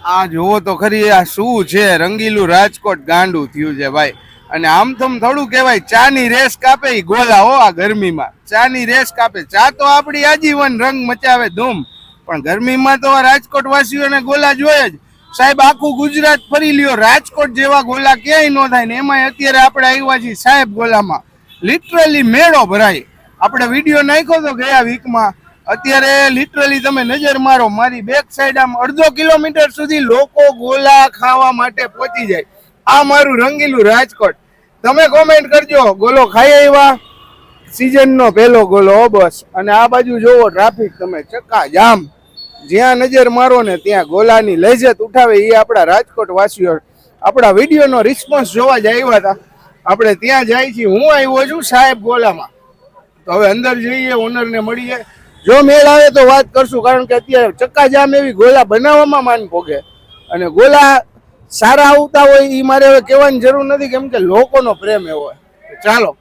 આ જોવો તો ખરી, આ શું છે? રંગીલું રાજકોટ ગાંડું થયું છે ભાઈ. અને આમ તો થોડું કહેવાય, ચાની રેસ કાપે ઈ ગોલા હો. આ ગરમીમાં ચાની રેસ કાપે. ચા તો આપણી આજીવન રંગ મચાવે ધૂમ, પણ ગરમીમાં તો રાજકોટ વાસીઓને ગોલા જોઈએ જ. સાહેબ આખું ગુજરાત ફરી લ્યો, રાજકોટ જેવા ગોલા ક્યાંય ન થાય ને. એમાંય અત્યારે આપણે આવ્યા છીએ સાહેબ ગોલામાં, લિટરલી મેળો ભરાય. આપણે વિડીયો નાખ્યો તો ગયા વીકમાં. અત્યારે લિટરલી તમે નજર મારો, મારી બેક સાઈડ આમ અડધો કિલોમીટર સુધી લોકો ગોલા ખાવા માટે પહોંચી જાય. આ મારું રંગીલું રાજકોટ. તમે કોમેન્ટ કરજો, ગોલો ખાઈ આવ્યા? સિઝનનો પહેલો ગોલો બસ. અને આ બાજુ જોવો ટ્રાફિક, તમે ચક્કા જામ. જ્યાં નજર મારો ને ત્યાં ગોલાની લજ્જત ઉઠાવે એ આપણા રાજકોટ વાસીઓ. આપણા વિડીયોનો રિસ્પોન્સ જોવા જ આવ્યા હતા. આપણે ત્યાં જાય છીએ. હું આવ્યો છું સાહેબ ગોલામાં. તો હવે અંદર જઈએ, ઓનરને મળીએ. જો મેળ આવે તો વાત કરશું, કારણ કે અત્યારે ચક્કાજામ એવી ગોલા બનાવવામાં માન પોગે. અને ગોલા સારા આવતા હોય એ મારે હવે કહેવાની જરૂર નથી, કેમ કે લોકોનો પ્રેમ એવો હોય. ચાલો.